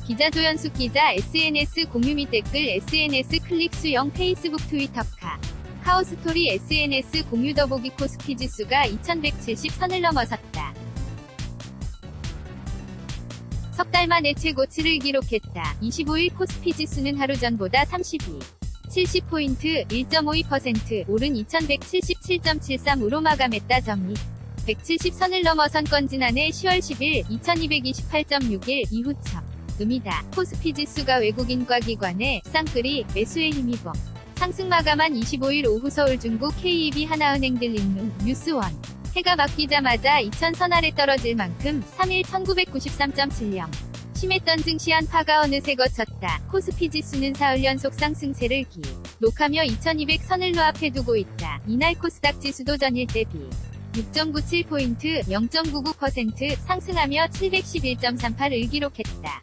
기자 조현숙 기자 SNS 공유 및 댓글 SNS 클릭 수 0 페이스북 트위터 카오스토리 SNS 공유 더보기 코스피 지수가 2170선을 넘어섰다. 석 달 만에 최고치를 기록했다. 25일 코스피 지수는 하루 전보다 70포인트 1.52% 오른 2177.73으로 마감했다. 점리 170선을 넘어선 건 지난해 10월 10일 2228.61 이후 처음이다. 코스피 지수가 외국인과 기관의 쌍끌이 매수에 힘입어 상승 마감한 25일 오후 서울 중구 KEB 하나은행 들링룸 뉴스원 해가 바뀌자마자 2000선 아래 떨어질 만큼 3일 1993.70 심했던 증시 한파가 어느새 거쳤다. 코스피 지수는 사흘 연속 상승세를 기록하며 2200선을 눈앞에 두고 있다. 이날 코스닥 지수도 전일 대비 6.97포인트 0.99% 상승하며 711.38을 기록했다.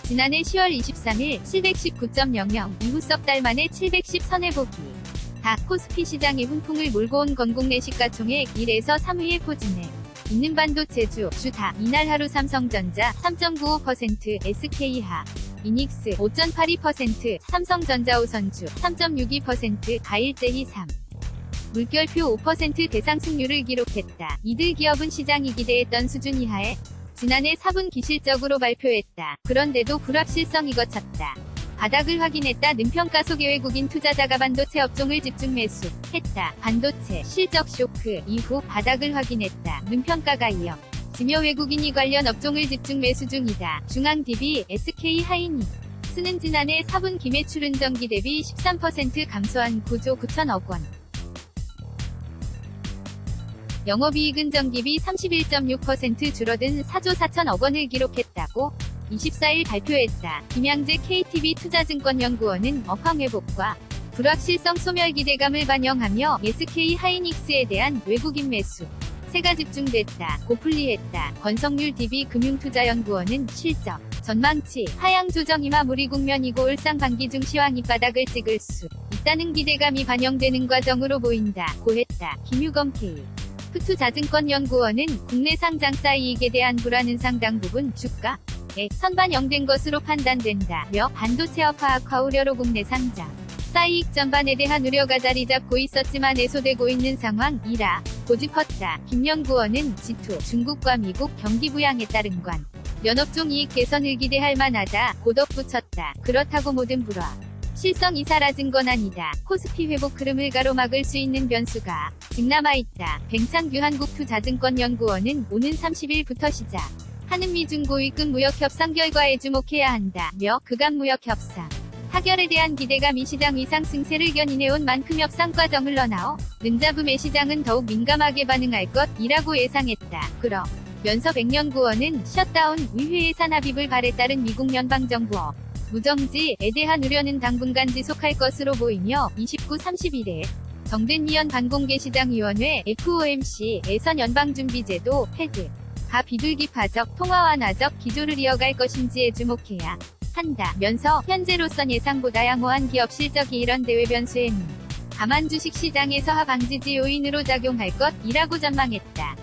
지난해 10월 23일 719.00 이후 석 달 만에 710선에 보기 코스피 시장의 훈풍을 몰고 온 건국 내 시가총액 1에서 3위에 포진해 있는 반도체주 이날 하루 삼성전자 3.95%, SK하 이닉스 5.82%, 삼성전자 우선주 3.62%, 가일제희 3. 물결표 5% 대상승률을 기록했다. 이들 기업은 시장이 기대했던 수준 이하에 지난해 4분기 실적으로 발표했다. 그런데도 불합실성이 거쳤다. 바닥을 확인했다. 는평가 속의 외국인 투자자가 반도체 업종을 집중 매수했다. 반도체 실적 쇼크 이후 바닥을 확인했다. 는평가가 이어 지며 외국인이 관련 업종을 집중 매수 중이다. 중앙DB, SK하이닉스는 지난해 4분기 매출은 전기 대비 13% 감소한 9조 9천억 원. 영업이익은 전기비 31.6% 줄어든 4조 4천억 원을 기록했다고 24일 발표했다. 김양재 KTB 투자증권연구원은 업황 회복과 불확실성 소멸 기대감을 반영하며 SK하이닉스에 대한 외국인 매수 세가 집중됐다. 고풀리했다. 권성률 DB금융투자연구원은 실적 전망치 하향 조정 이마 무리 국면이고 올 상반기 중 시황 밑바닥을 찍을 수 있다는 기대감이 반영되는 과정으로 보인다. 고했다. 김유검 KF투자증권연구원은 국내 상장사 이익에 대한 불안은 상당 부분 주가에 선반영된 것으로 판단된다며 반도체 업화악화 우려로 국내 상장 사이익 전반에 대한 우려가 자리 잡고 있었지만 해소되고 있는 상황이라 고집었다. 김연구원은 G2 중국과 미국 경기 부양에 따른 관 연업종 이익 개선을 기대할 만하다. 고 덧붙였다. 그렇다고 모든 실성이 사라진 건 아니다. 코스피 회복 흐름을 가로막을 수 있는 변수가 아직 남아있다. 뱅창규 한국투자증권연구원은 오는 30일부터 시작하는 미중 고위급 무역협상 결과에 주목해야 한다며 그간 무역협상 타결에 대한 기대감이 시장 위상 승세를 견인해온 만큼 협상 과정을 흘러나오는 잡음에 시장은 더욱 민감하게 반응할 것이라고 예상했다. 그러면서 백연구원은 셧다운 의회 예산 합의를 발에 따른 미국 연방정부의 무정지에 대한 우려는 당분간 지속할 것으로 보이며 29-31일 정된 미연 반공개시장위원회 FOMC에선 연방준비제도 패드가 비둘기파적 통화 완화적 기조를 이어갈 것인지에 주목해야 한다면서 현재로선 예상보다 양호한 기업 실적이 이런 대외 변수에는 다만 주식시장에서 하방지지 요인으로 작용할 것이라고 전망했다.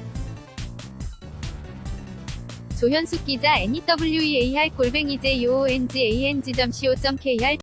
조현숙 기자 NEWEAR@joongang.co.kr